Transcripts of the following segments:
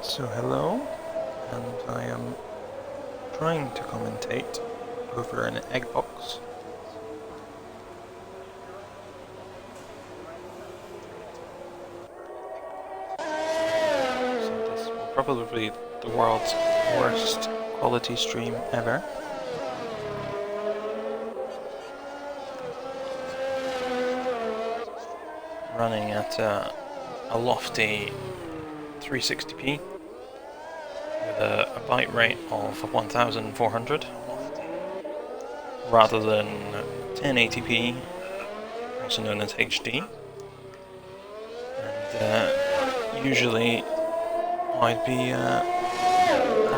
So hello, and I am trying to commentate over an egg box. So this will probably be the world's worst quality stream ever. Running at a lofty 360p with a byte rate of 1400 rather than 1080p, also known as HD. And usually I'd be at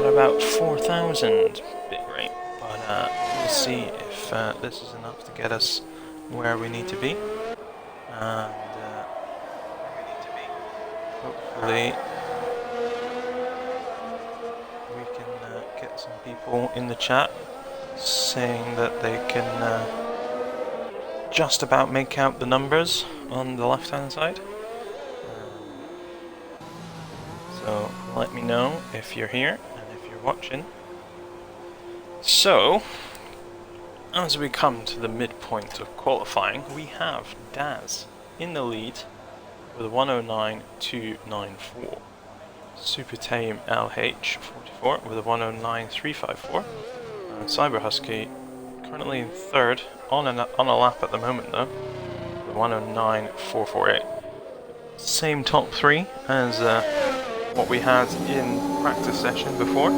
about 4000 bitrate, but we'll see if this is enough to get us where we need to be. And hopefully we can get some people in the chat saying that they can just about make out the numbers on the left hand side. So let me know if you're here and if you're watching. So, as we come to the midpoint of qualifying, we have Daz in the lead with 109.294. Super Tame LH44 with a 109.354. And Cyber Husky currently in third, on a lap at the moment though, with 109.448. Same top three as what we had in practice session before.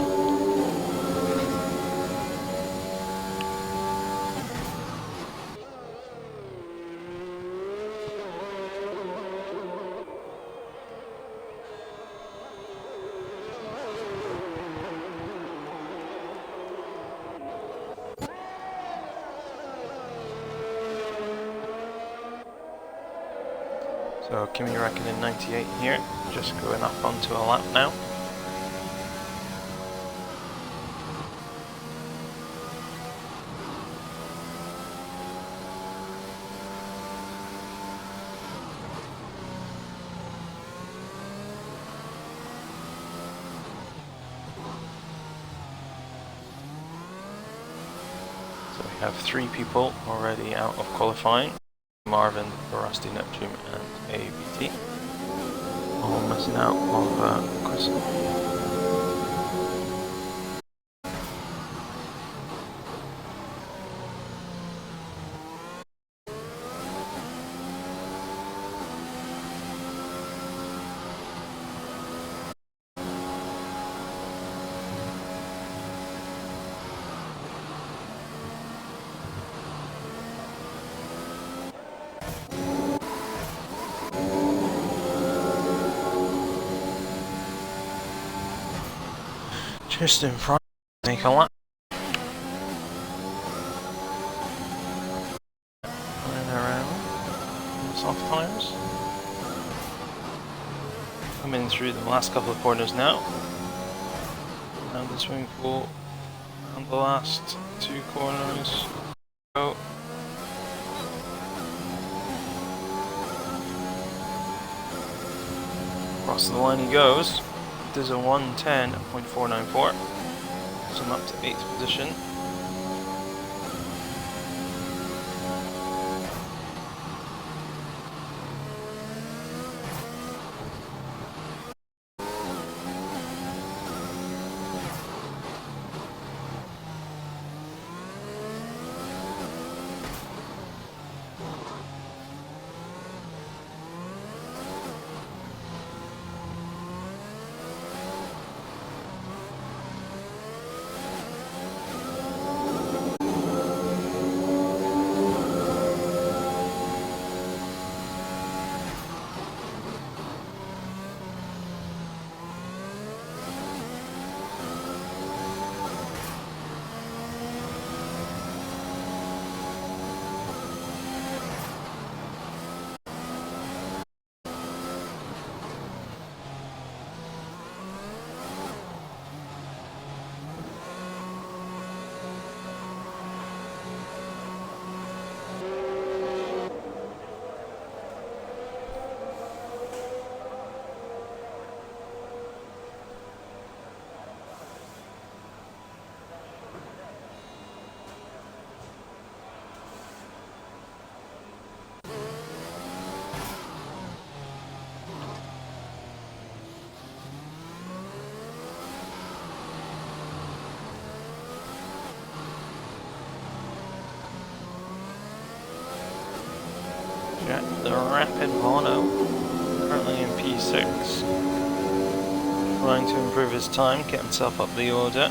So Kimi Räikkönen 98 here, just going up onto a lap now. So we have 3 people already out of qualifying. Marvin, Rusty Neptune and ABT. All missing out of Chris. Just in front, make a lap. And around, soft tires. Coming through the last couple of corners now. Down the swimming pool, and the last 2 corners. Go. Across the line he goes. There's a 110.494, so I'm up to 8th position. the Rapid Mono, currently in P6, trying to improve his time, get himself up the order.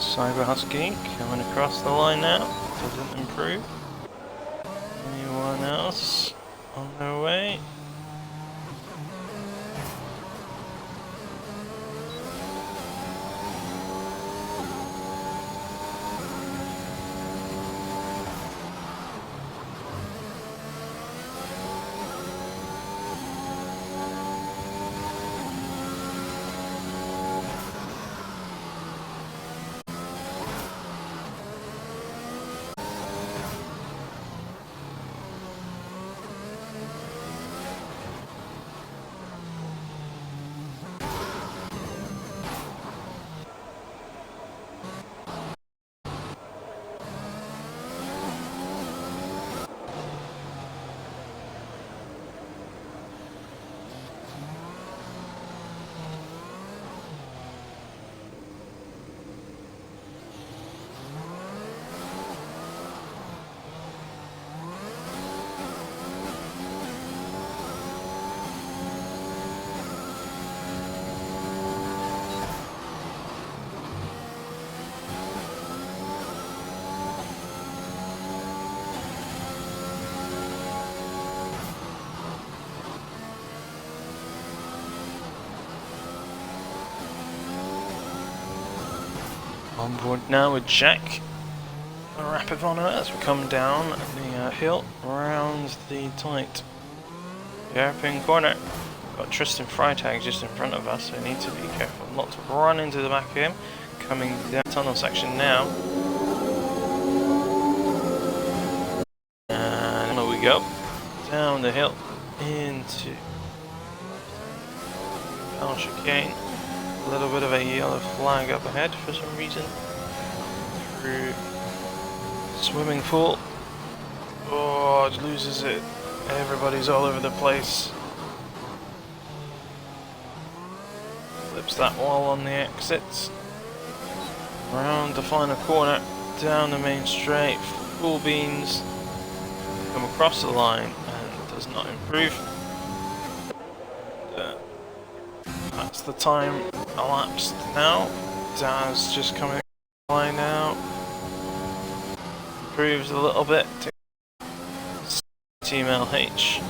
Cyber Husky coming across the line now, doesn't improve. Anyone else on their way? On board now with Jack, the Rapid Mono, as we come down the hill around the tight hairpin corner. Got Tristan Freitag just in front of us, so we need to be careful not to run into the back of him. Coming down the tunnel section now. And there we go. Down the hill into El Chicane. A little bit of a yellow flag up ahead for some reason. Through swimming pool. Oh, it loses it. Everybody's all over the place. Flips that wall on the exits. Around the final corner. Down the main straight. Full beans. Come across the line and does not improve. That's the time elapsed now. Daz just coming line now. Improves a little bit. Team LH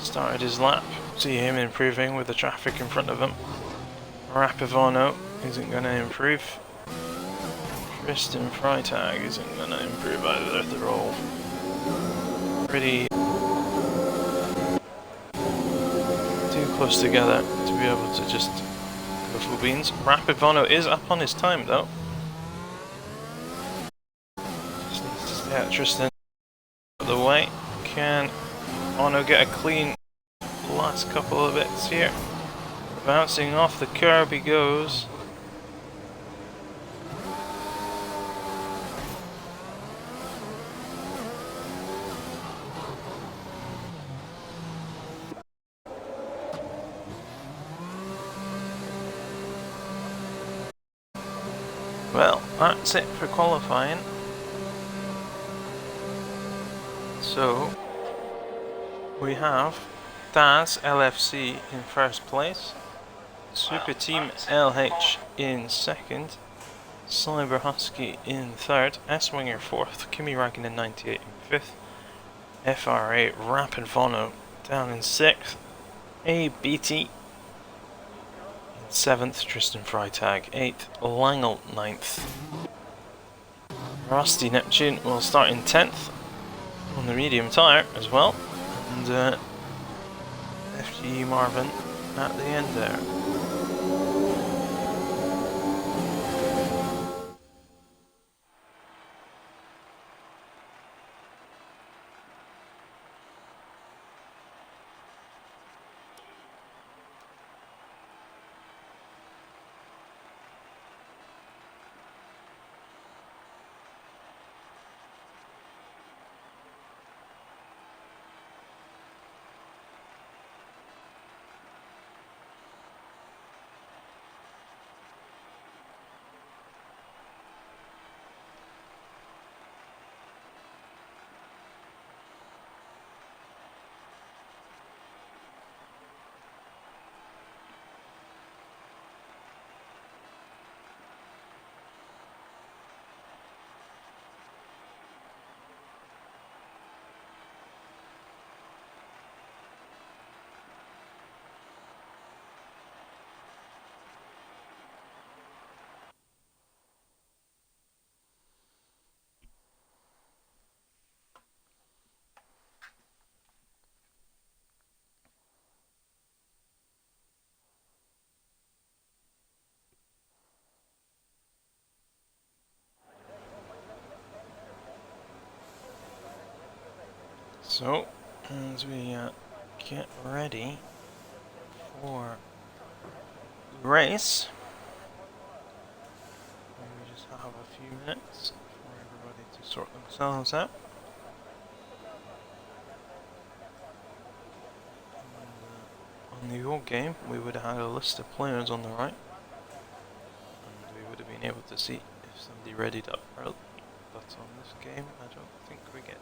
started his lap. See him improving with the traffic in front of him. Rapivano isn't going to improve. Tristan Freitag isn't going to improve either. They're all pretty close together to be able to just go full beans. Rapivano is up on his time though. Just needs to stay out Tristan out of the way. Can Ono get a clean last couple of bits here? Bouncing off the curb he goes. Well, that's it for qualifying. So, we have Daz LFC in first place, Super Team LH in second, Cyber Husky in third, S-Winger fourth, Kimi Räikkönen 98 in fifth, FRA Rapid Mono down in sixth, ABT 7th, Tristan Freitag 8th, Langel 9th. Rusty Neptune will start in 10th on the medium tyre as well, and FGE Marvin at the end there. So, as we get ready for the race, we just have a few minutes for everybody to sort themselves out. And, on the old game, we would have had a list of players on the right, and we would have been able to see if somebody readied up early. But on this game, I don't think we get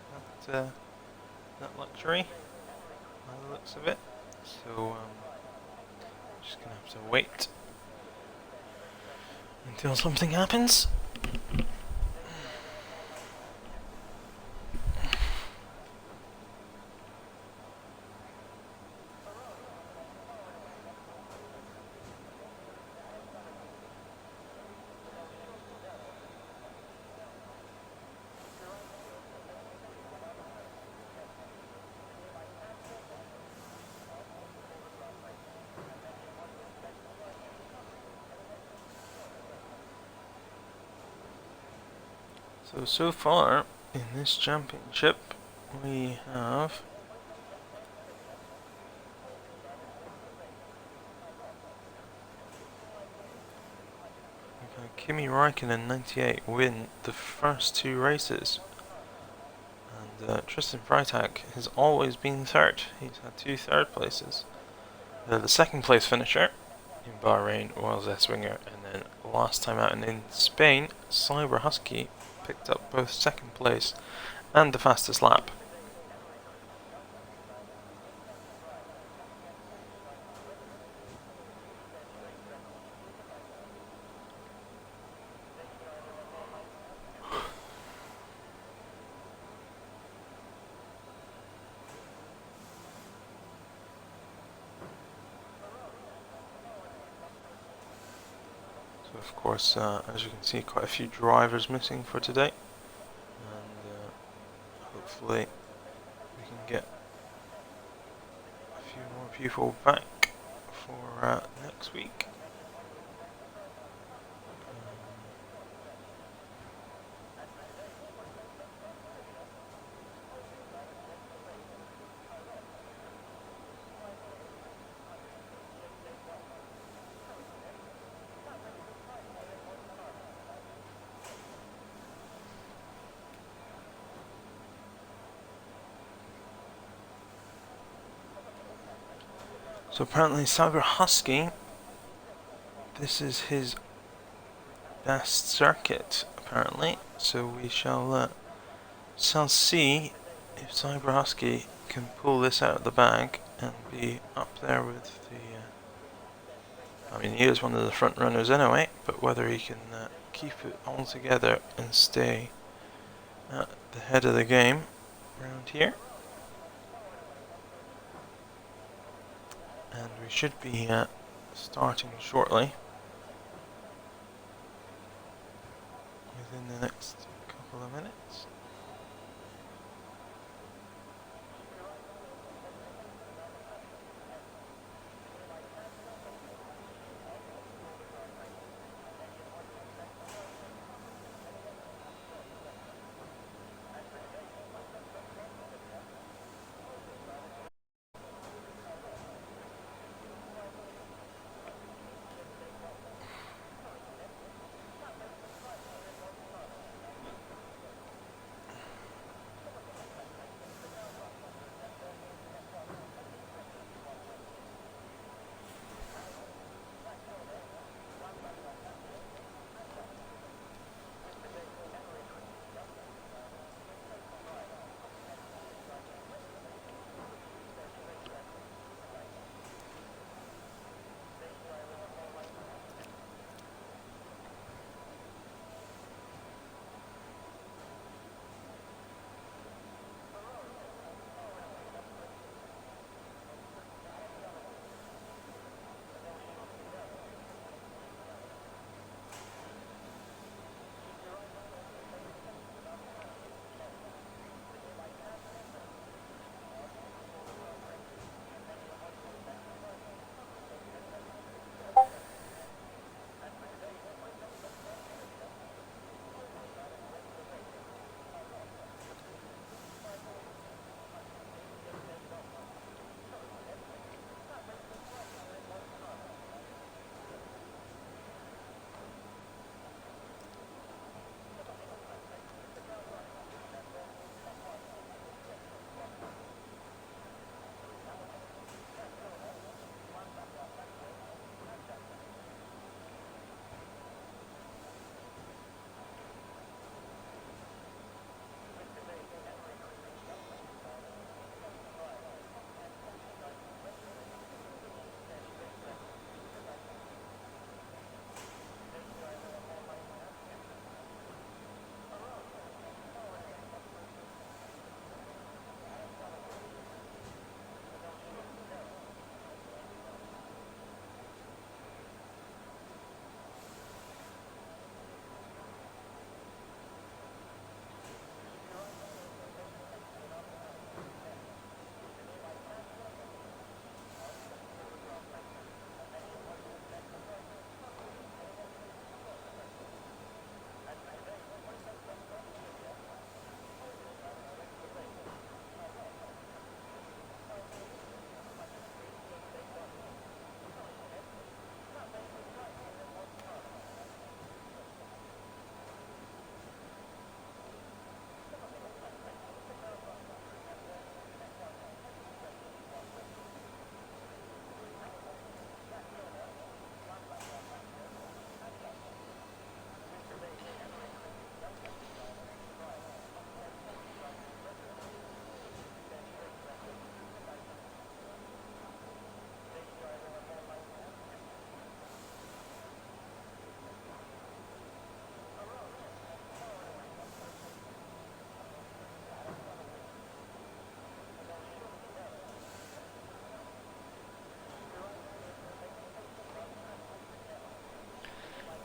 that luxury, by the looks of it. So, just gonna have to wait until something happens. So far in this championship, we have Kimi Räikkönen 98 win the first two races, and Tristan Freitag has always been third. He's had two third places. The second place finisher in Bahrain was S-Winger, and then last time out in Spain, Cyber Husky picked up both second place and the fastest lap. So of course, as you can see, quite a few drivers missing for today, and hopefully we can get a few more people back for next week. So apparently Cyber Husky, this is his best circuit apparently, so we shall see if Cyber Husky can pull this out of the bag and be up there with the I mean, he is one of the front runners anyway, but whether he can keep it all together and stay at the head of the game around here. And we should be starting shortly, within the next couple of minutes.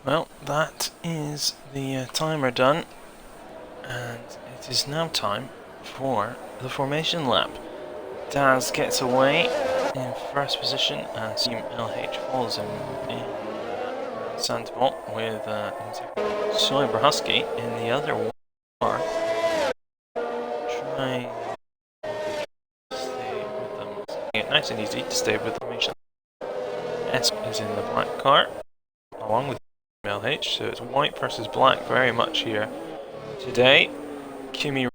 Well, that is the timer done, and it is now time for the formation lap. Daz gets away in first position, and Team LH follows him in Sandbolt with Cyber Husky in the other car, trying to stay with them. It's nice and easy to stay with the formation. S is in the black car, along with LH, so it's white versus black very much here today. Kimi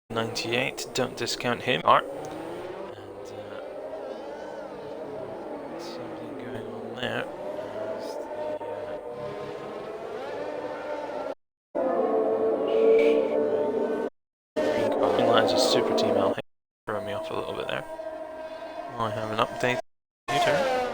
98, don't discount him. And something going on there. Green car lines a super team LH, throwing me off a little bit there. I have an update. U-turn.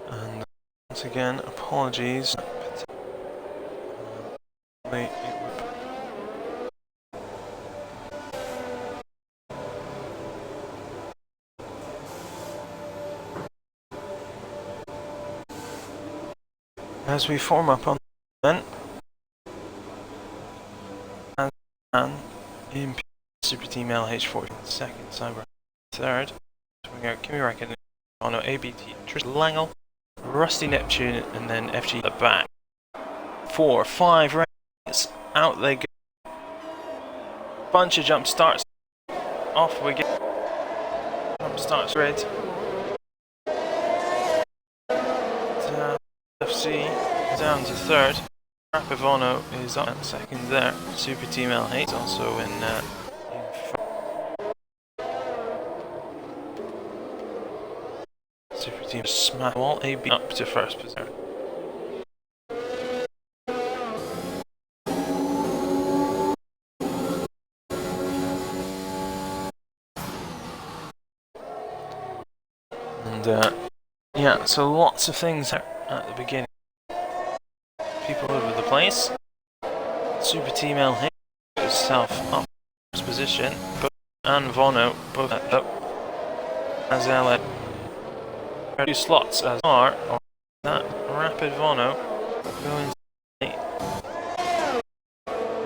And once again, apologies. Hopefully it will. As we form up on the event, and MPC Super Team LH40 second, Cyber third, swing out Kimi Räikkönen, Ono ABT, Tristan Langel, Rusty Neptune, and then FG at the back. 4, 5 races, out they go. Bunch of jump starts, off we get. Jump starts red. FC down to third. Rapivono is up at second there. Super Team LH is also in Super Team Smash Wall AB up to first position. And yeah, so lots of things at the beginning. People over the place. Super Team LH itself up first position. And Vono both up. As LH. 2 slots as are or that Rapid Vono going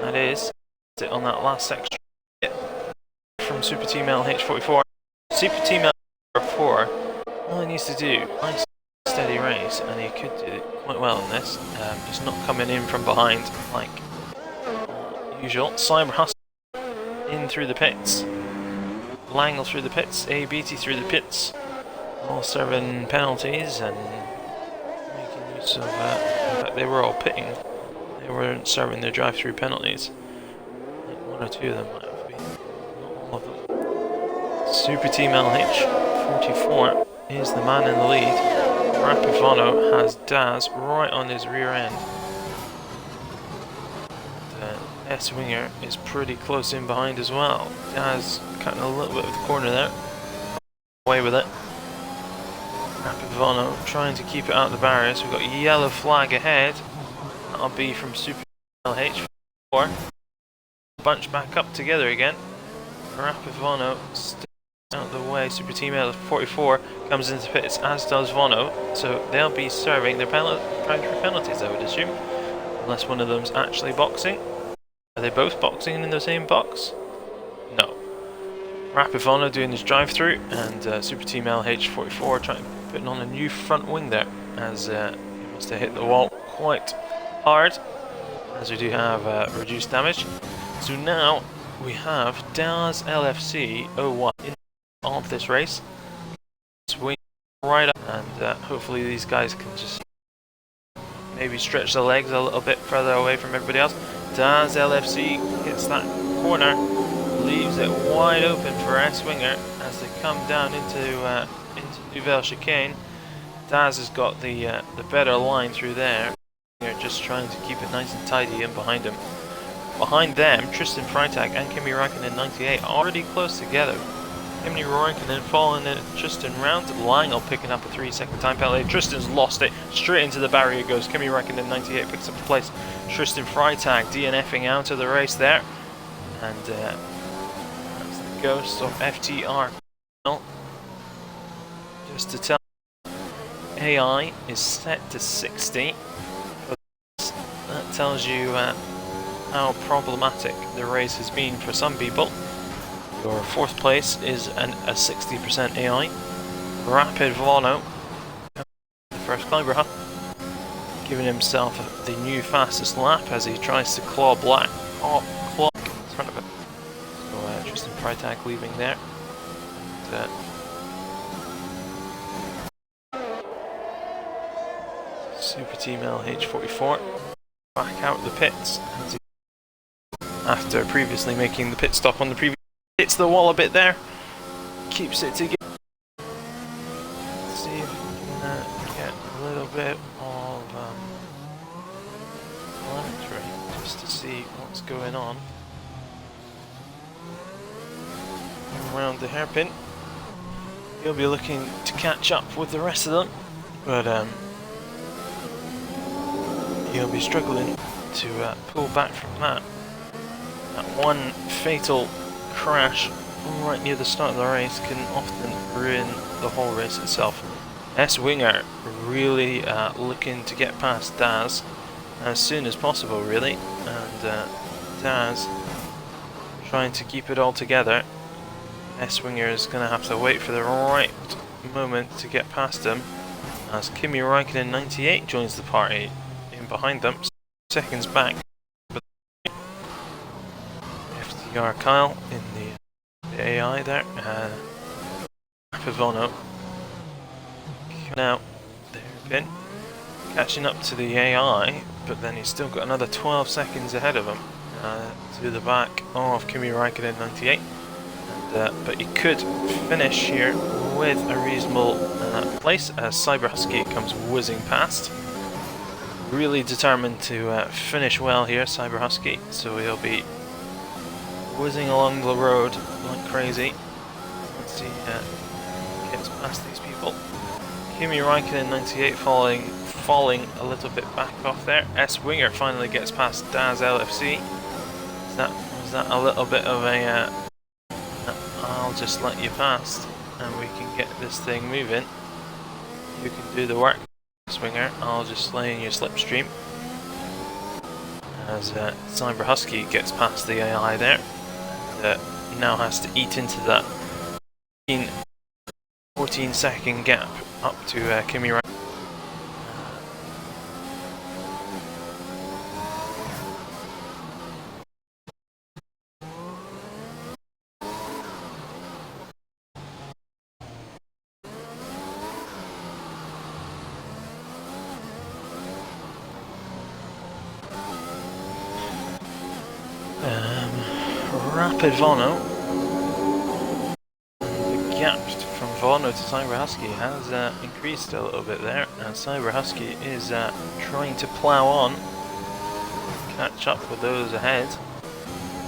that is on that last section from Super Team LH44. Super Team LH44, all he needs to do, nice steady race, and he could do it quite well in this. He's not coming in from behind like usual. Cyber Hustle in through the pits, Langel through the pits, ABT through the pits. All serving penalties and making use of, in fact they were all pitting, they weren't serving their drive-through penalties. I think 1 or 2 of them might have been, not all of them. Super Team LH44 is the man in the lead. Rapivono has Daz right on his rear end. The S-Winger is pretty close in behind as well. Daz cutting a little bit of the corner there, away with it. Rapivono trying to keep it out of the barriers. We've got a yellow flag ahead. That'll be from Super LH4. Bunch back up together again. Rapivono out of the way. Super Team L44 comes into pits, as does Vono. So they'll be serving their penalties, I would assume. Unless one of them's actually boxing. Are they both boxing in the same box? No. Rapivono doing his drive-through, and Super Team LH44 putting on a new front wing there, as he wants to hit the wall quite hard, as we do have reduced damage. So now we have Daz LFC 01 in of this race. Swing right up, and hopefully these guys can just maybe stretch the legs a little bit further away from everybody else. Daz LFC gets that corner, leaves it wide open for S-Winger as they come down into Nouvelle Chicane. Daz has got the better line through there. They're just trying to keep it nice and tidy in behind him. Behind them, Tristan Freitag and Kimi Räikkönen 98 already close together. Kimi Räikkönen falling in Tristan round. Langel picking up a 3-second time penalty. Tristan's lost it. Straight into the barrier goes. Kimi Räikkönen 98 picks up the place. Tristan Freitag DNFing out of the race there. And that's the ghost of FTR. Just to tell, AI is set to 60. That tells you how problematic the race has been for some people. Your 4th place is a 60% AI. Rapid Vono, the first climber, giving himself the new fastest lap as he tries to claw clock in front of it. So Tristan Freitag leaving there. And, Super Team LH44 back out the pits after previously making the pit stop on the previous. Hits the wall a bit there, keeps it together. Let's see if we can get a little bit of telemetry just to see what's going on around the hairpin. He'll be looking to catch up with the rest of them, but he'll be struggling to pull back from that. That one fatal crash right near the start of the race can often ruin the whole race itself. S-Winger really looking to get past Daz as soon as possible, really, and Daz trying to keep it all together. S-Winger is going to have to wait for the right moment to get past him as Kimi Räikkönen 98 joins the party in behind them, seconds back. FTR Kyle in the AI there, Pavono now there again, catching up to the AI, but then he's still got another 12 seconds ahead of him to the back of Kimi Räikkönen 98. But he could finish here with a reasonable place as Cyber Husky comes whizzing past. Really determined to finish well here, Cyber Husky, so he'll be whizzing along the road like crazy. Let's see, gets past these people. Kimi Räikkönen 98 falling a little bit back off there. S-Winger finally gets past Daz LFC. Was that a little bit of a I'll just let you past and we can get this thing moving. You can do the work, S-Winger. I'll just lay in your slipstream. As Cyber Husky gets past the AI there. And, now has to eat into that 14-second gap up to Kimi Räikkönen. Rapid Vono. The gap from Vono to Cyber Husky has increased a little bit there, and Cyber Husky is trying to plough on, catch up with those ahead.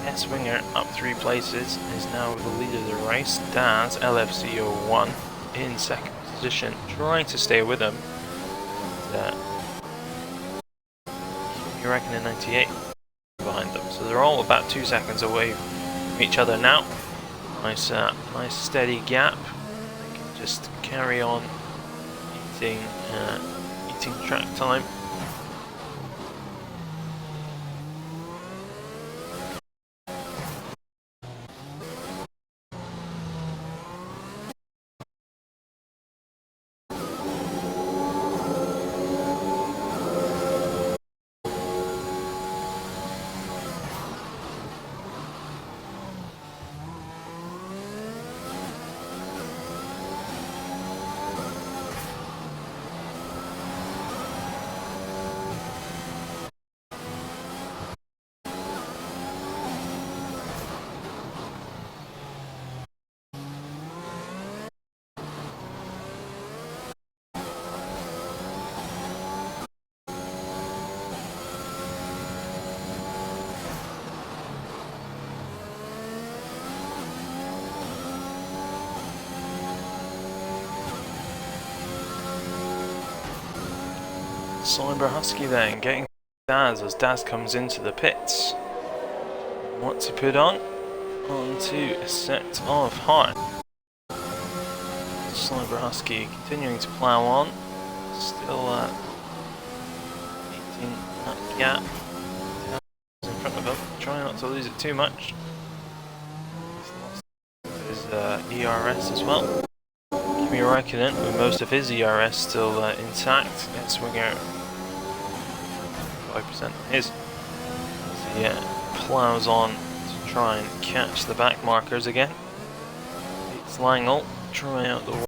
S-Winger up 3 places is now the leader of the race. Daz LFC01 in second position, trying to stay with him. Kimi Räikkönen 98 behind them, so they're all about 2 seconds away from each other now. Nice steady gap. They can just carry on eating track time. Cyber Husky then getting Daz as Daz comes into the pits. What to put on? Onto a set of hard. Cyber Husky continuing to plough on. Still eating that gap. Daz in front of him. Trying not to lose it too much. He's lost his ERS as well. Kimi Räikkönen with most of his ERS still intact. S-Winger 5% his. So yeah, ploughs on to try and catch the back markers again. It's Langle trying out the wall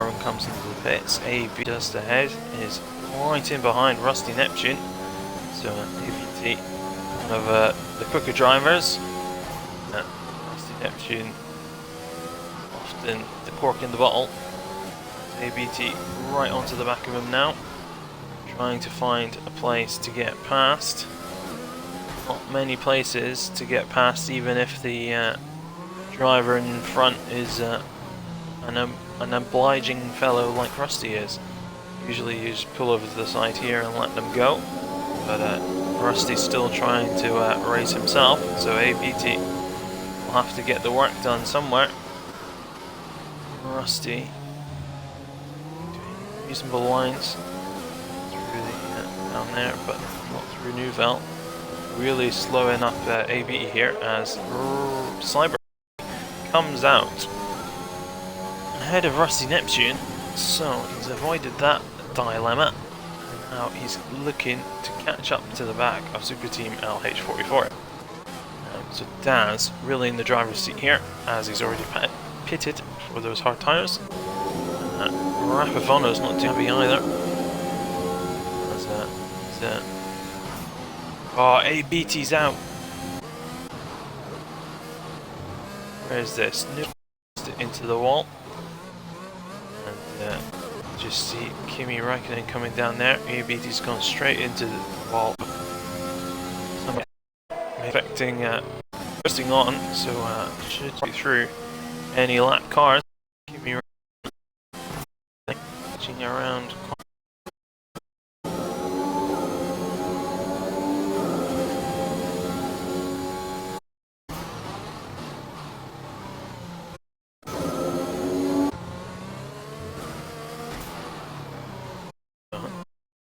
and comes into the pits. AB just ahead is right in behind Rusty Neptune. So ABT, one of the quicker drivers. Rusty Neptune often the cork in the bottle. ABT right onto the back of him now, trying to find a place to get past. Not many places to get past, even if the driver in front is an obliging fellow like Rusty is. Usually you just pull over to the side here and let them go, but Rusty's still trying to race himself, so ABT will have to get the work done somewhere. Rusty doing reasonable lines through the down there, but not through Nouvelle. Really slowing up ABT here as Cyber comes out ahead of Rusty Neptune, so he's avoided that dilemma. Now he's looking to catch up to the back of Super Team LH44. So Daz really in the driver's seat here, as he's already pitted for those hard tyres. Rapivono's not too happy either. Oh, ABT's out. Where's this? Into the wall. And just see Kimi Räikkönen coming down there. ABT's gone straight into the wall. Affecting bursting on, so should be through any lap cars. Kimi Räikkönen pitching around.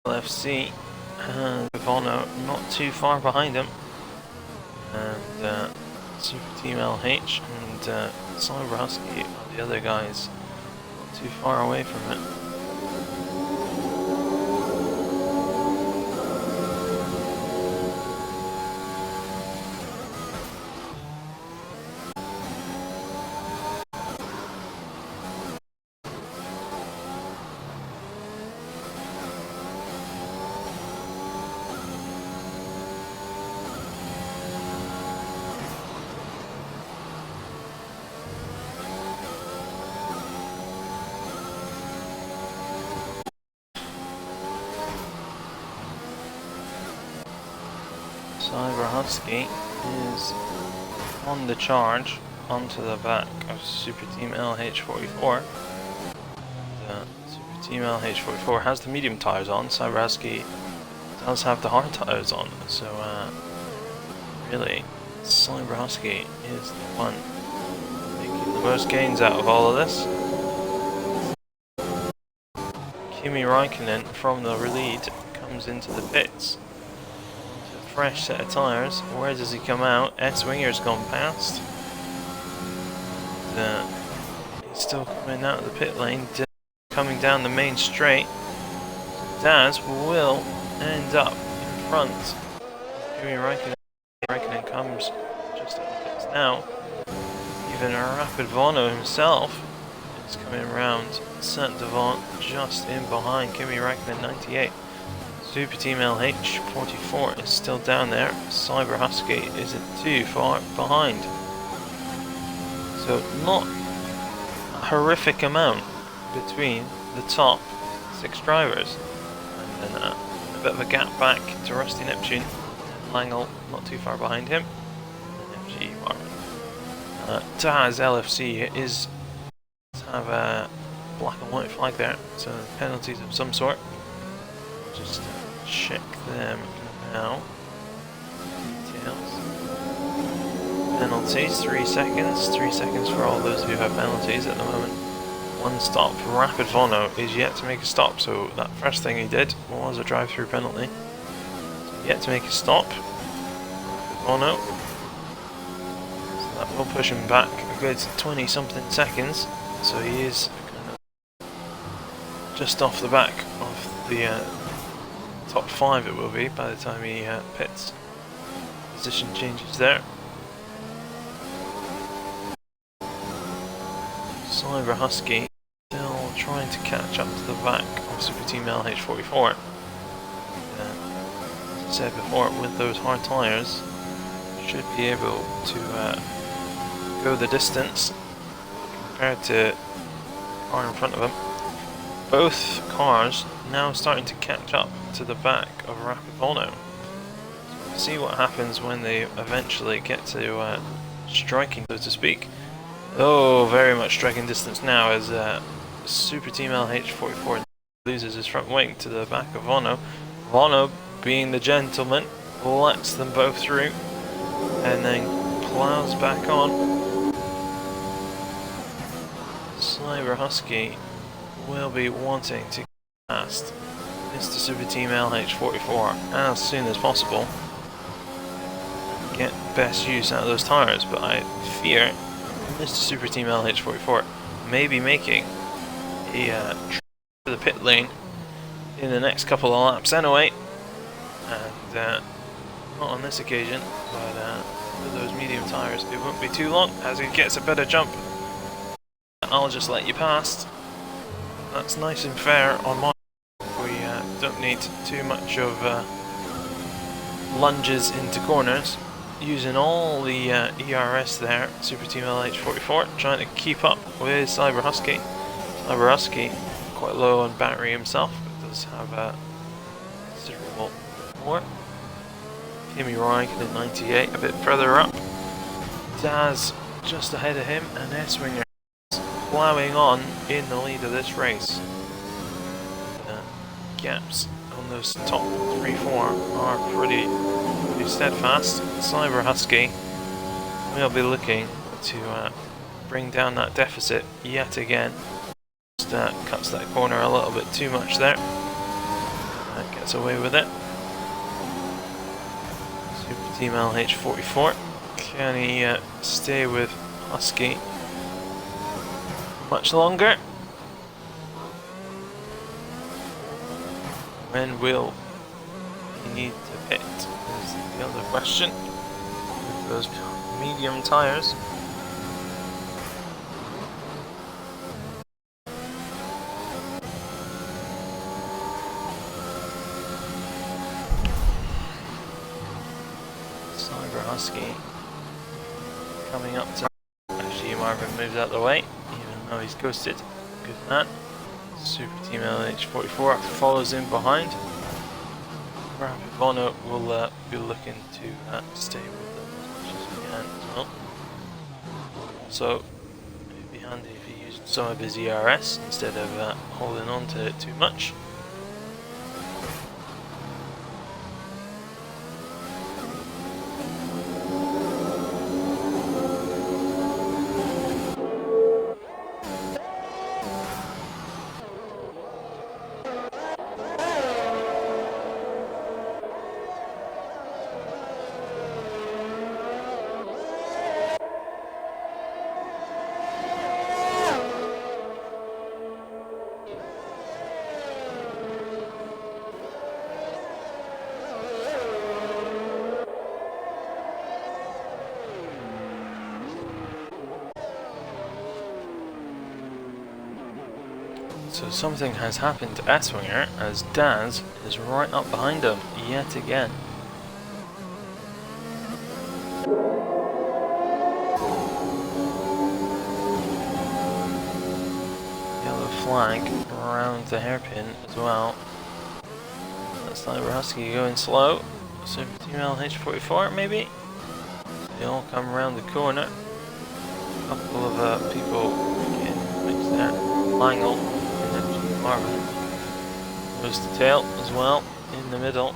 LFC and Vono not too far behind him, and Super Team LH and Cyber Husky are the other guys not too far away from it. Cyber Husky is on the charge onto the back of Super Team LH44. Super Team LH44 has the medium tyres on, Cyber Husky does have the hard tyres on, so really Cyber Husky is the one making the most gains out of all of this. Kimi Räikkönen from the lead comes into the pits. Fresh set of tyres. Where does he come out? S-Winger's gone past. He's still coming out of the pit lane, coming down the main straight. Daz will end up in front. Kimi Räikkönen. Räikkönen comes just up the pits now. Even Rapivono himself is coming around. Saint Devant just in behind Kimi Räikkönen 98. Super Team LH44 is still down there. Cyber Husky isn't too far behind. So not a horrific amount between the top 6 drivers. And then a bit of a gap back to Rusty Neptune. Langle not too far behind him. And FG Marvin. Daz LFC is to have a black and white flag there. So penalties of some sort. Just check them now. Details. Penalties, 3 seconds. 3 seconds for all those who have penalties at the moment. 1 stop. Rapivono is yet to make a stop, so that first thing he did was a drive-through penalty. So yet to make a stop. Rapivono. So that will push him back a good 20-something seconds. So he is kind of just off the back of the top 5 it will be by the time he pits. Position changes there. Cyber Husky still trying to catch up to the back of Super Team LH44. As I said before, with those hard tyres, should be able to go the distance compared to the car in front of him. Both cars now starting to catch up to the back of Rapivono. So we'll see what happens when they eventually get to striking, so to speak. Oh, very much striking distance now as Super Team LH44 loses his front wing to the back of Vono. Vono, being the gentleman, lets them both through, and then plows back on. Cyber Husky will be wanting to get past Mr. Super Team LH44 as soon as possible. Get best use out of those tyres, but I fear Mr. Super Team LH44 may be making a trip to the pit lane in the next couple of laps anyway, and not on this occasion, but with those medium tyres it won't be too long as he gets a better jump. I'll just let you past. That's nice and fair on my. We don't need too much of lunges into corners. Using all the ERS there, Super Team LH44, trying to keep up with Cyber Husky. Cyber Husky, quite low on battery himself, but does have considerable more. Kimi Räikkönen at 98, a bit further up. Daz just ahead of him, and S-Winger plowing on in the lead of this race. Gaps on those top 3-4 are pretty steadfast. Cyber Husky will be looking to bring down that deficit yet again. Just cuts that corner a little bit too much there. Gets away with it. Super Team LH44. Can he stay with Husky much longer? When will he need to pit? Is the other question. With those medium tyres. Cyber Husky coming up to. Actually, Marvin moves out the way, even though he's ghosted. Good man. Super Team LH44 follows in behind. Bono will be looking to stay with them as much as he can as well. So it'd be handy if he used some of his ERS instead of holding on to it too much. So something has happened to S-Winger as Daz is right up behind him yet again. Yellow flag around the hairpin as well. That's Cyber Husky going slow. Super Team LH44 maybe. They all come around the corner. A couple of people getting mixed there. Langle. Marvin goes to tail as well in the middle.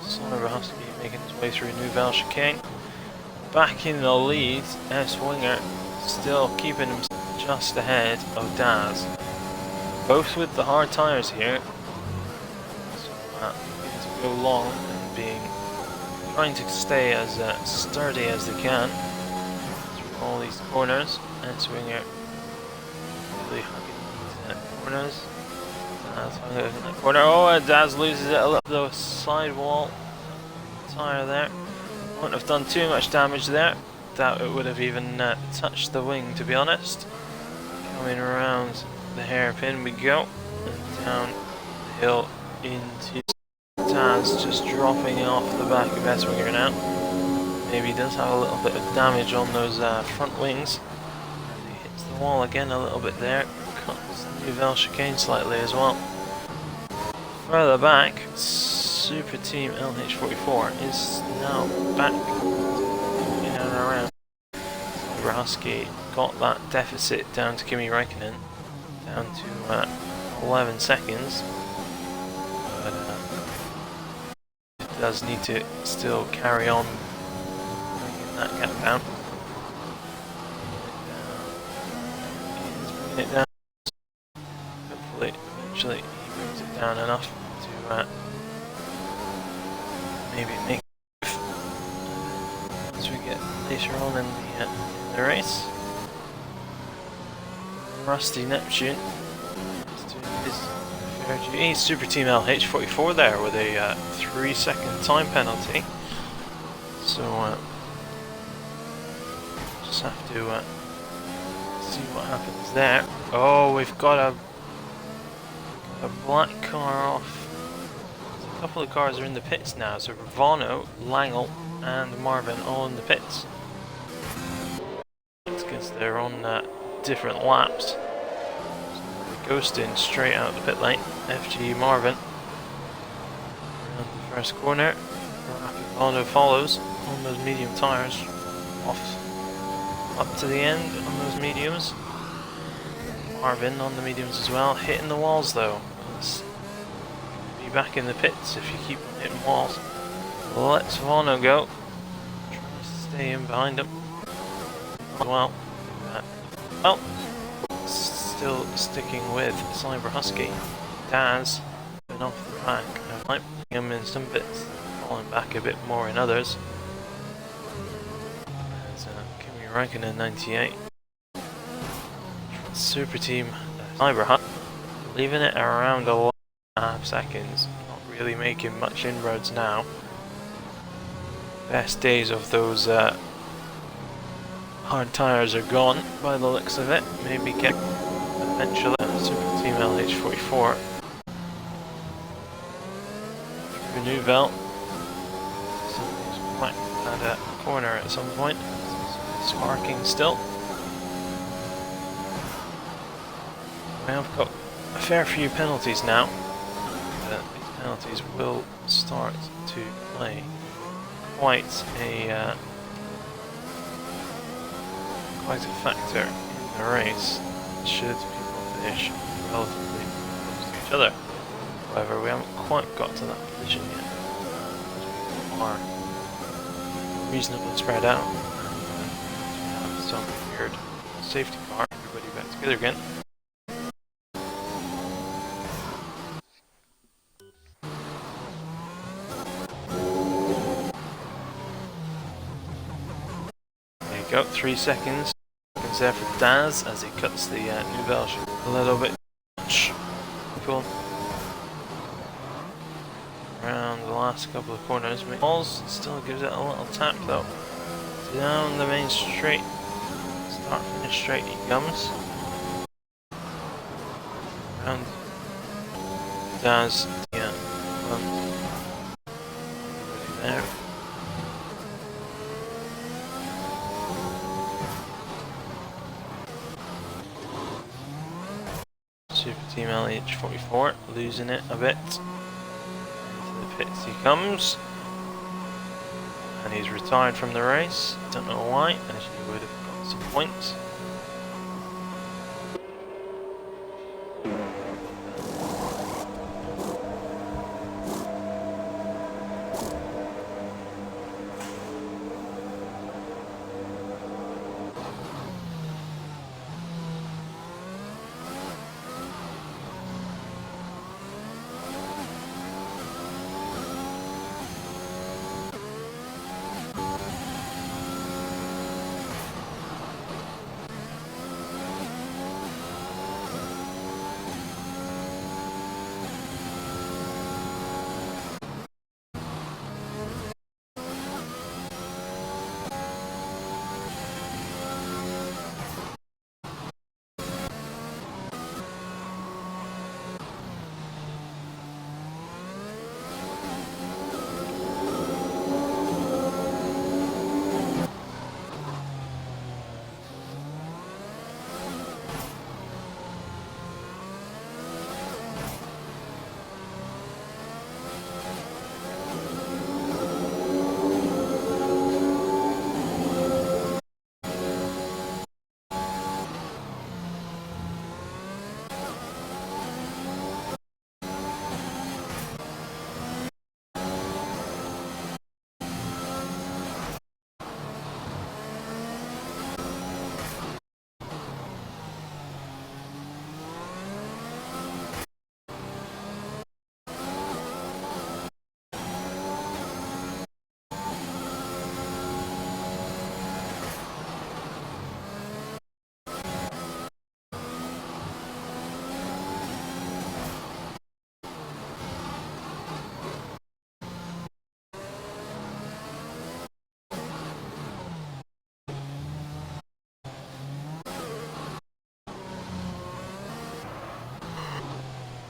Cyber Husky making his way through Nouvelle Chicane. Back in the lead, S-Winger still keeping him just ahead of Daz. Both with the hard tyres here. So to go long and trying to stay as sturdy as they can through all these corners. S-Winger really hugging these corners. Corner. Oh, and Daz loses it a little. The sidewall tyre there. Wouldn't have done too much damage there. Doubt it would have even touched the wing, to be honest. Coming around the hairpin we go. And down the hill into Daz, just dropping off the back of S-Winger now. Maybe he does have a little bit of damage on those front wings. And he hits the wall again a little bit there. Cuts Nouvelle Chicane slightly as well. Further back, Super Team LH44 is now back in and around. Cyber Husky got that deficit down to Kimi Räikkönen, down to 11 seconds. But does need to still carry on bringing that gap down. Bringing it down. Hopefully, eventually, he brings it down enough to maybe make it as we get later on in the race. Rusty Neptune is doing his fair duty. Super Team LH44 there with a 3-second time penalty. So just have to see what happens there. Oh, we've got a black car off. A couple of cars are in the pits now. So Ravano, Langle, and Marvin all in the pits. It's because they're on different laps. So ghosting straight out the pit lane. FG Marvin around the first corner. Ravano follows on those medium tyres, off up to the end on those mediums. Marvin on the mediums as well, hitting the walls though. Let's be back in the pits if you keep hitting walls. Let's Ravano go. Try to stay in behind him as well. Well, still sticking with Cyber Husky. Daz been off the track. I might bring him in some bits, falling back a bit more in others. There's Kimi Räikkönen 98. Super Team Cyber Husky leaving it around 11.5 seconds. Not really making much inroads now. Best days of those hard tyres are gone by the looks of it. Maybe get eventually Super Team LH44 through Newville. Something's might at a corner at some point. Sparking still. We have got a fair few penalties now. These penalties will start to play quite a factor in the race should people finish relatively close to each other. However, we haven't quite got to that position yet. We are reasonably spread out. We have some weird safety car. Everybody back together again. There you go, 3 seconds. There for Daz as he cuts the Newville a little bit. Cool. Around the last couple of corners. Balls still gives it a little tap though. Down the main straight. Start finish straight he comes. And Daz, yeah. There. Super Team LH44 losing it a bit. Into the pits he comes. And he's retired from the race. Don't know why, as he would have got some points.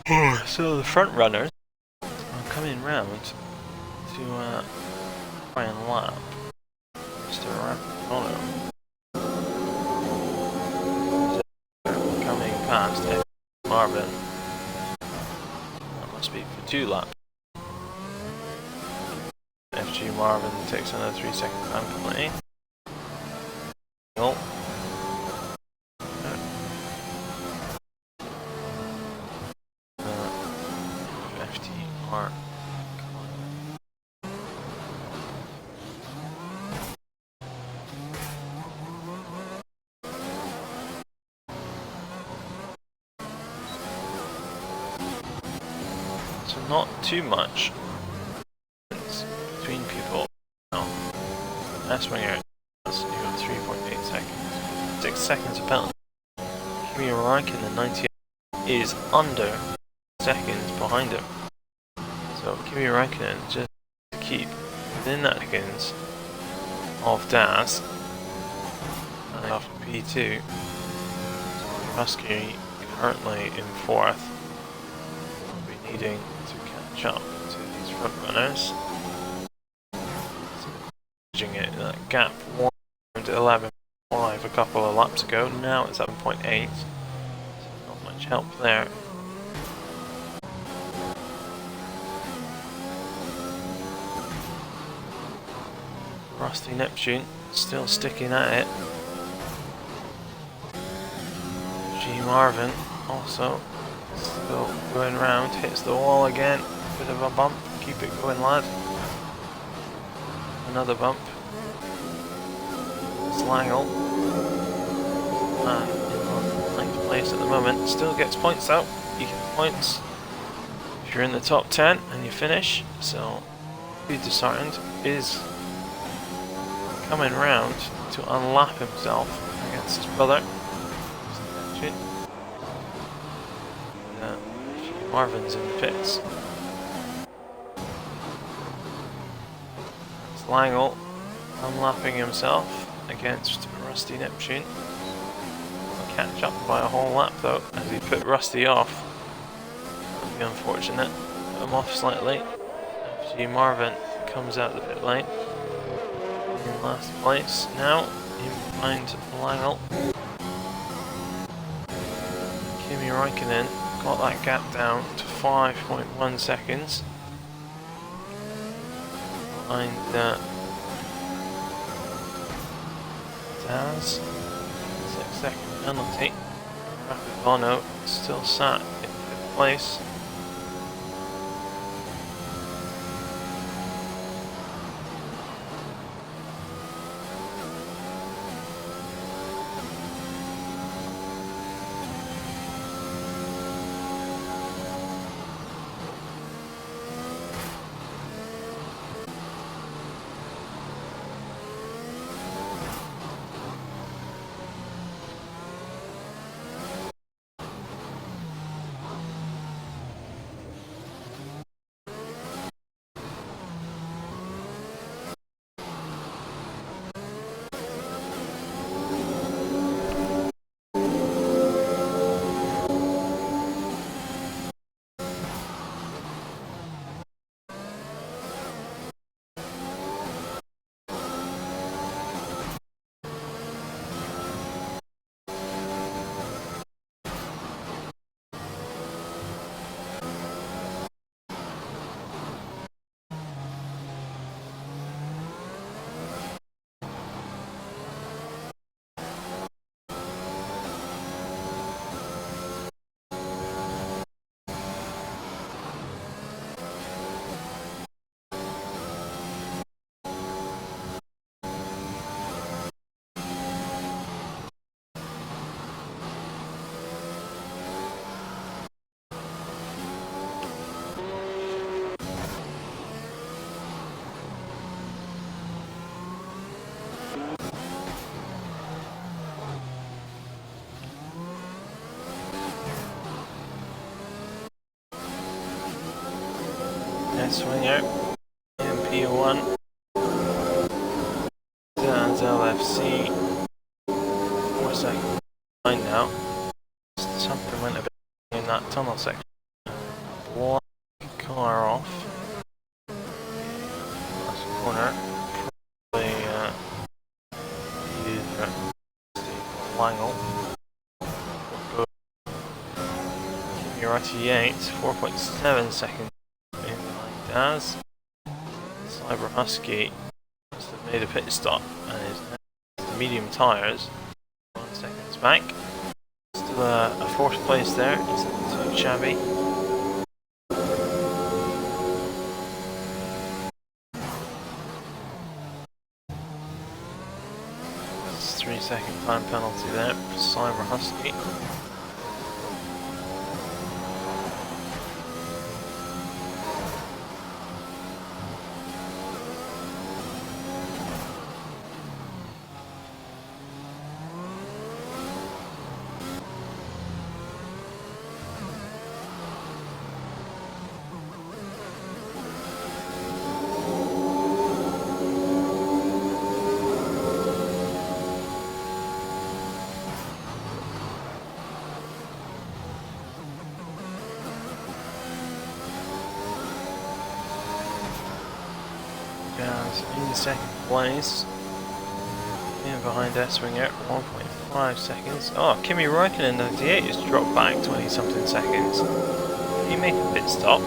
So the front runners are coming round to try and lap Mr. Monaco. Coming past Marvin. That must be for 2 laps. FG Marvin takes another 3-second time penalty. Oh. FTR. So not too much between people. No. That's when you're you got 3.8 seconds. 6 seconds of penalty. Kimi Räikkönen in 98 is under seconds behind him. So Kimi Räikkönen just to keep within that seconds of Das and off P2. Husky currently in 4th. Will be needing to catch up to these front runners. It that gap 1:11.5 a couple of laps ago. Now it's 7.8. So not much help there. Rusty Neptune still sticking at it. G Marvin also still going round, hits the wall again, bit of a bump, keep it going lad. Another bump. Slangle. And in 9th place at the moment, still gets points though. You get points if you're in the top 10 and you finish. So Peter Sargent is coming round to unlap himself against his brother. Marvin's in the pits. Langle unlapping himself against Rusty Neptune. He'll catch up by a whole lap though, as he put Rusty off. That'll be unfortunate. Put him off slightly. FG Marvin comes out the pit lane. In last place now, in behind Langle. Kimi Räikkönen got that gap down to 5.1 seconds. Behind Daz, 6-second penalty. Rapid Bono still sat in 5th place. Swinger, MP1, Dan's LFC, 4 seconds behind now. Something went a bit in that tunnel section. there. Langle. Kimi 8, 4.7 seconds in behind Daz. Cyber Husky must have made a pit stop and is now the medium tyres. 1 second back. Still a fourth place there. Isn't too shabby. That's 3 second time penalty there for Cyber Husky. In second place, in behind S-Winger, 1.5 seconds. Oh, Kimi Räikkönen 98 has dropped back 20 something seconds. He make a pit stop.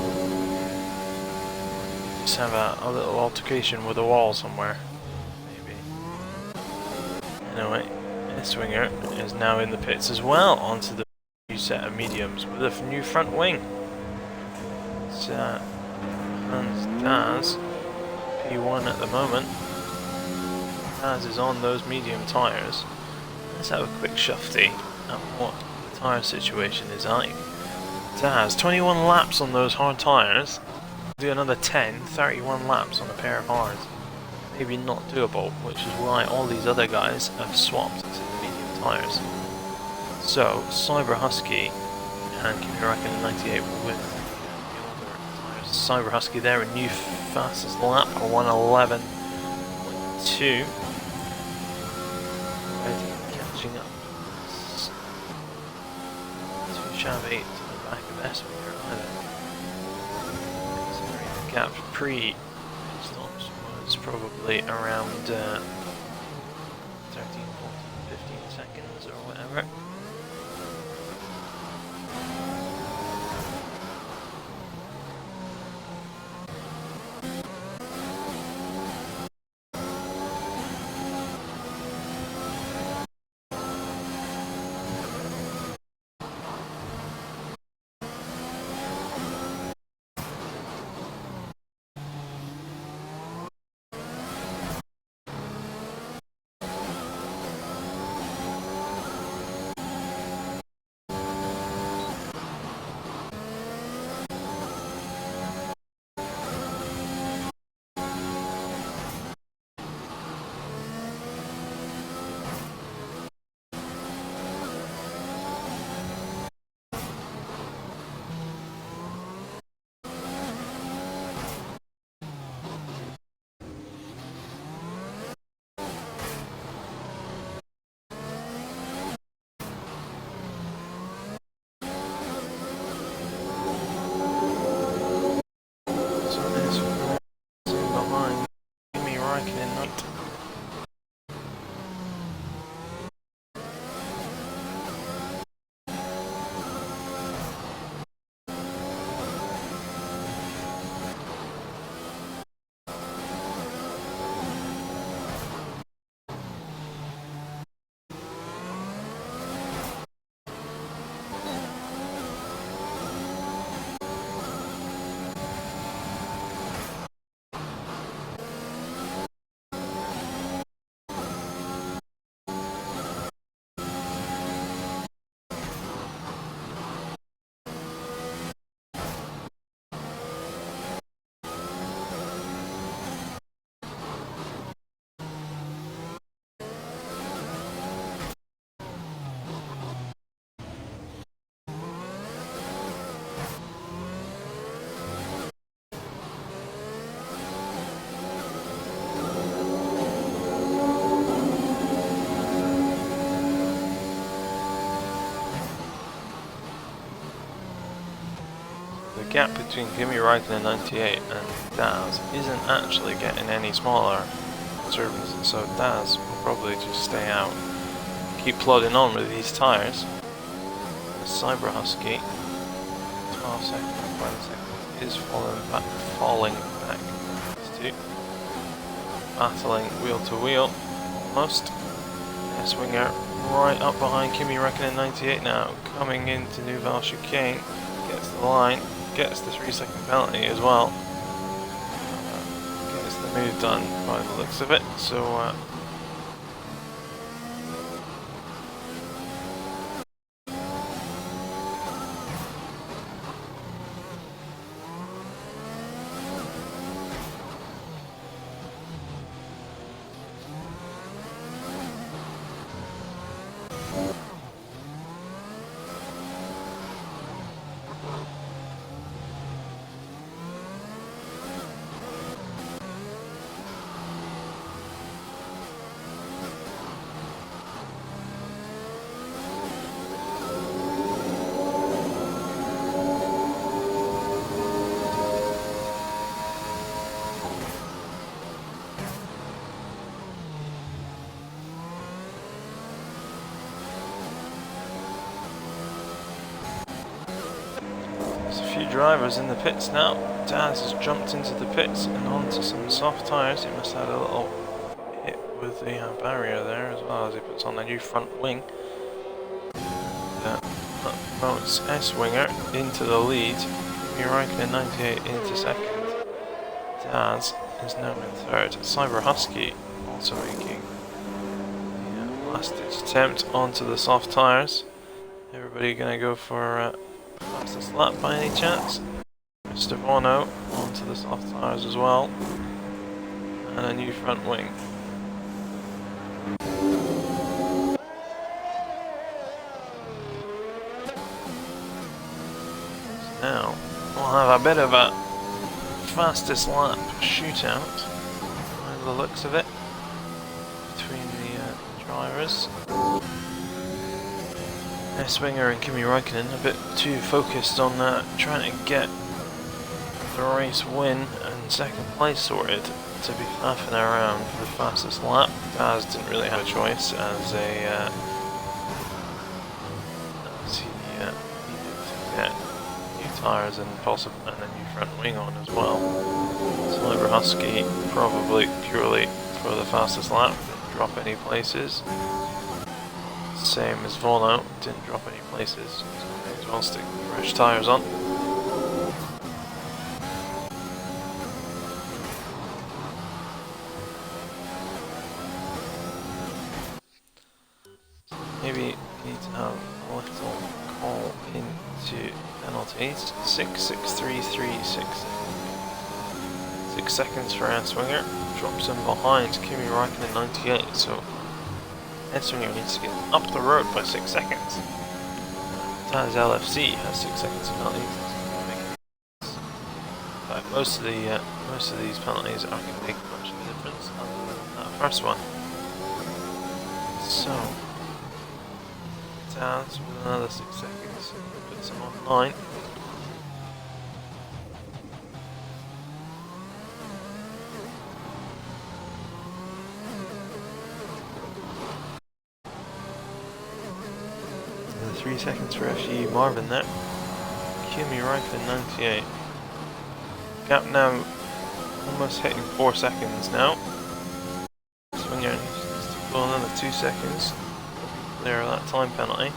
Just have a little altercation with a wall somewhere, maybe. Anyway, S-Winger is now in the pits as well, onto the new set of mediums with a new front wing. It's Hans Daz. P1 at the moment. Daz is on those medium tyres. Let's have a quick shufty at what the tyre situation is like. Daz, 21 laps on those hard tyres. Do another 10, 31 laps on a pair of hards. Maybe not doable, which is why all these other guys have swapped to the medium tyres. So, Cyber Husky and Kimi Räikkönen 98 will win. Cyber Husky there, a new fastest lap, a 1:11.2. Catching up. Too shabby to the back of S-Winger either. Considering the gap pre-stops was probably around 13, 14, 15 seconds or whatever. The gap between Kimi Räikkönen 98 and Daz isn't actually getting any smaller, so Daz will probably just stay out. Keep plodding on with these tyres. The Cyber Husky, 12 seconds, 5 seconds, is falling back. These two. Battling wheel to wheel, almost. S-Winger right up behind Kimi Räikkönen 98 now, coming into Nouvelle Chicane, gets the line, gets the 3-second penalty as well. Gets the move done by the looks of it, so drivers in the pits now. Daz has jumped into the pits and onto some soft tyres. He must have had a little hit with the barrier there as well as he puts on the new front wing. Promotes S-Winger into the lead. Kimi Räikkönen 98 into second. Daz is now in third. Cyber Husky also making the last ditch attempt onto the soft tyres. Everybody gonna go for fastest lap by any chance? Mr. Bono onto the soft tyres as well, and a new front wing. So now we'll have a bit of a fastest lap shootout by the looks of it between the drivers. S-Winger and Kimi Räikkönen a bit too focused on trying to get the race win and second place sorted to be faffing around for the fastest lap. Daz didn't really have a choice as he needed to get new tyres and a new front wing on as well. Cyber Husky probably purely for the fastest lap, didn't drop any places. Same as Vono, didn't drop any places, so may as well stick fresh tyres on. Maybe need to have a little call into penalties. 6, 6, 3, 3, 6. 6 seconds for S-Winger, drops him behind Kimi Räikkönen 98, so S-Winger needs to get up the road by 6 seconds. Daz LFC has 6 seconds of penalties. But most of these penalties aren't going to make much of a difference other than that first one. So Daz with another 6 seconds puts him on 9. And 3 seconds for FG Marvin there. Kimi Räikkönen 98. Gap now almost hitting 4 seconds now. Swinger needs to go another 2 seconds. Clear that time penalty.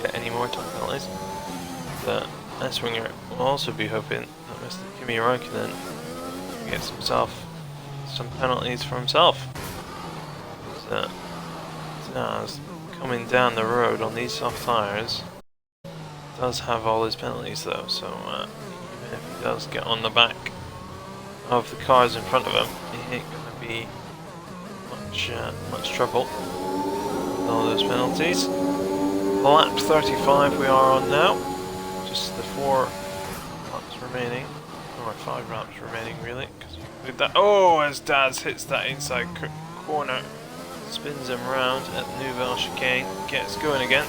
Get any more time penalties. The S-Winger will also be hoping that Mr. Kimi Räikkönen gets himself some penalties for himself. So Daz coming down the road on these soft tyres does have all his penalties though, so even if he does get on the back of the cars in front of him, he ain't gonna be much trouble with all those penalties. Lap 35 we are on now, just the 4 laps remaining, or 5 laps remaining really, because you include that. Oh, as Daz hits that inside corner, spins him round at Nouvelle Chicane, gets going again.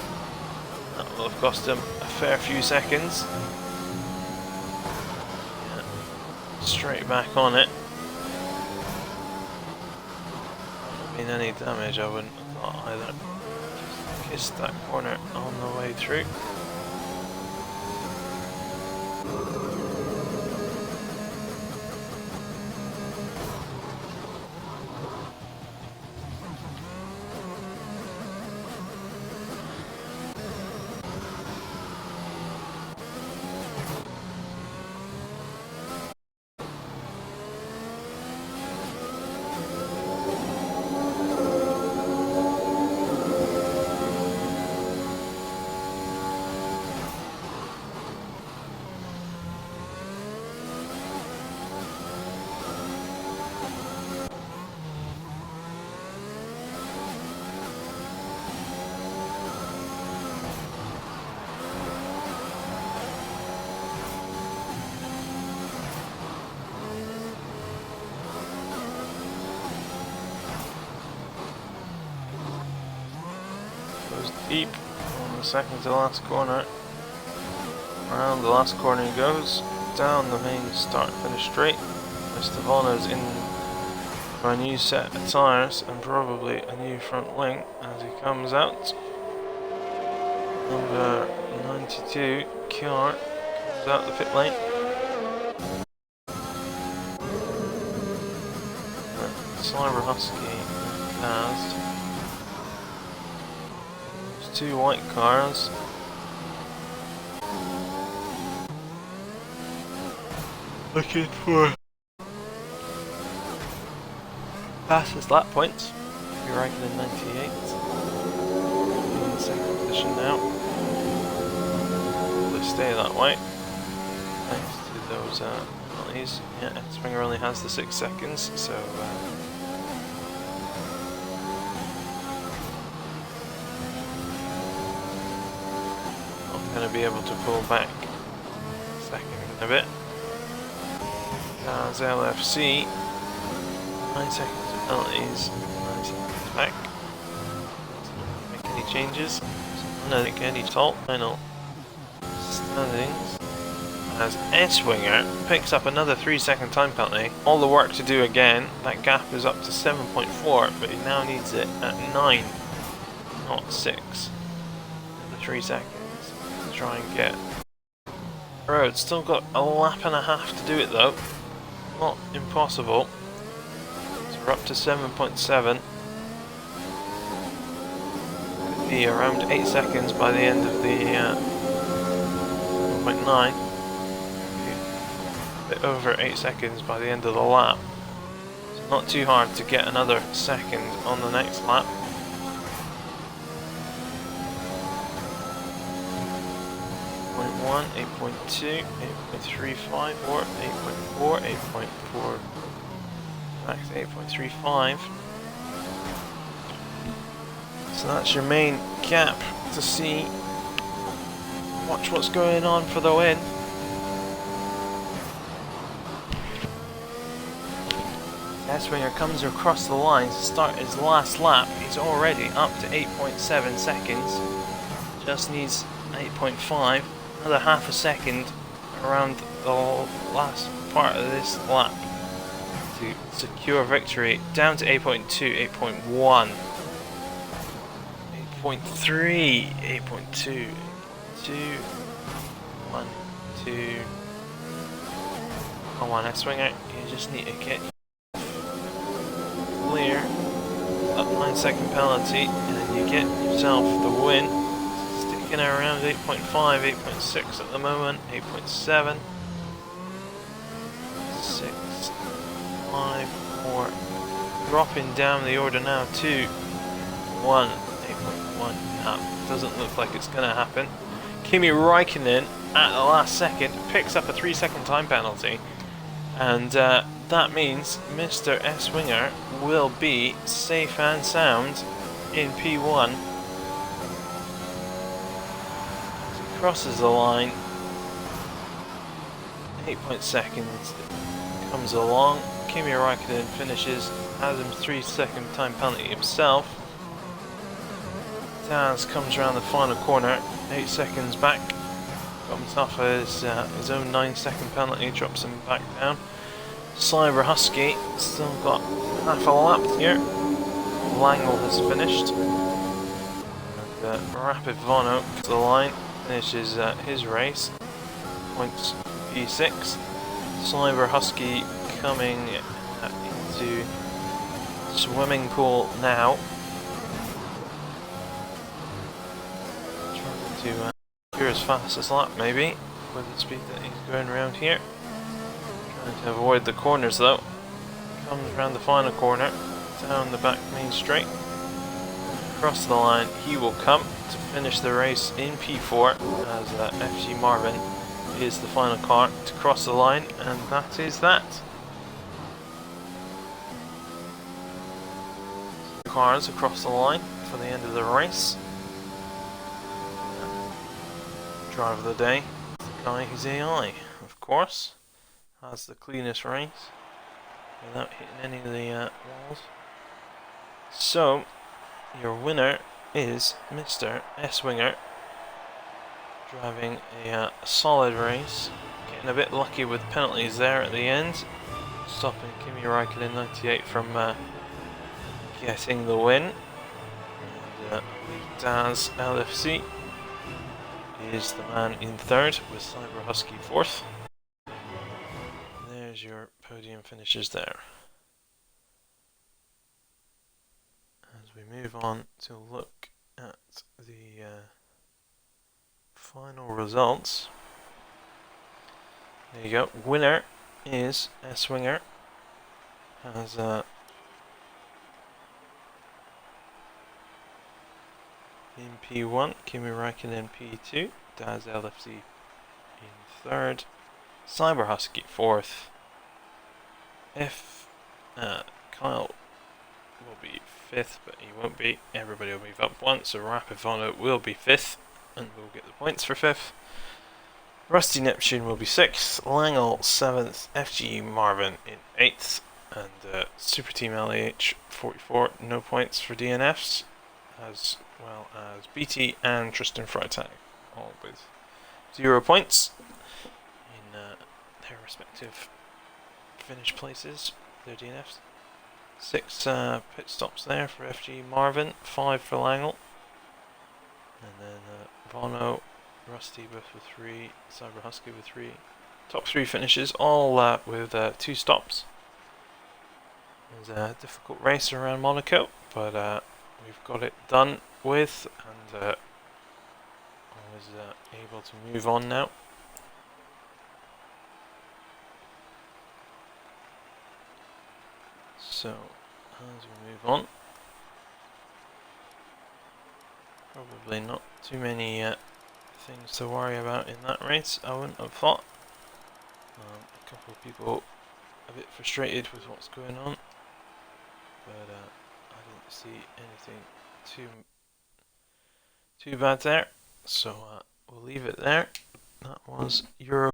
That will have cost him a fair few seconds. Yeah. Straight back on it. been any damage, I wouldn't have thought either. Just kissed that corner on the way through. Goes deep on the second to last corner. Around the last corner he goes. Down the main start finish straight. Estevano's in for a new set of tyres and probably a new front wing as he comes out. Number 92, Kiar, comes out the pit lane. Cyber Husky has two white cars. Looking for fastest lap points. You're ranking in 98. In second position now. Will stay that way. Thanks to those penalties. Yeah, Springer only has the 6 seconds, so going to be able to pull back second in a bit. As LFC, 9 seconds of penalties, 9 seconds back. Doesn't make any changes. No, they can't any fault. Final standings. As S-Winger picks up another 3-second time penalty. All the work to do again. That gap is up to 7.4, but he now needs it at 9, not 6. Another 3 seconds. Try and get road. Still got a lap and a half to do it though. Not impossible. So we're up to 7.7. Could be around 8 seconds by the end of the 7.9. A bit over 8 seconds by the end of the lap. So not too hard to get another second on the next lap. 8.2, 8.35, or 8.4, 8.4, max 8.35. So that's your main gap to see. Watch what's going on for the win. S-Winger comes across the line to start his last lap. He's already up to 8.7 seconds. Just needs 8.5. Another half a second around the last part of this lap to secure victory. Down to 8.2, 8.1, 8.3, 8.2, 8.2, 1, 2. Come on, S-Winger, you just need to get clear that 9-second penalty and then you get yourself the win. Sticking around 8.5, 8.6 at the moment, 8.7, 6, 5, 4, dropping down the order now to 1, 8.1, no, doesn't look like it's going to happen. Kimi Räikkönen at the last second picks up a 3-second time penalty, and that means Mr. S-Winger will be safe and sound in P1. Crosses the line, 8 seconds comes along. Kimi Räikkönen finishes, has him 3-second time penalty himself. Daz comes around the final corner, 8 seconds back, comes off his own 9-second penalty, drops him back down. Cyber Husky still got half a lap here. Langle has finished. And Rapid Vono to the line, finishes his race. Points P6. Cyber Husky coming into swimming pool now. Trying to clear his fastest lap maybe with the speed that he's going around here. Trying to avoid the corners though. Comes around the final corner, down the back main straight. Across the line he will come to finish the race in P4 as FG Marvin is the final car to cross the line, and that is that. Cars across the line for the end of the race. Driver of the day, the guy who's AI, of course, has the cleanest race without hitting any of the walls. So, your winner is Mr. S-Winger, driving a solid race, getting a bit lucky with penalties there at the end, stopping Kimi Räikkönen 98 from getting the win. And Daz LFC is the man in third, with Cyber Husky fourth. There's your podium finishes there. As we move on to look at the final results. There you go. Winner is S-Winger. Has in P1, Kimi Räikkönen P2, Daz LFC in third, Cyber Husky fourth. Kyle will be fifth, but he won't be. Everybody will move up once, so Rapid Vono will be fifth, and we'll get the points for fifth. Rusty Neptune will be sixth, Langle seventh, FG Marvin in eighth, and Super Team LAH 44, no points for DNFs, as well as BT and Tristan Freitag, all with 0 points in their respective finish places, their DNFs. 6 pit stops there for FG Marvin, 5 for Langle, and then Vono, Rusty both with 3, Cyber Husky with 3. Top 3 finishes, all with 2 stops. It was a difficult race around Monaco, but we've got it done with, and I was able to move on now. So, as we move on, probably not too many things to worry about in that race, I wouldn't have thought. A couple of people a bit frustrated with what's going on, but I didn't see anything too bad there, so we'll leave it there. That was Euro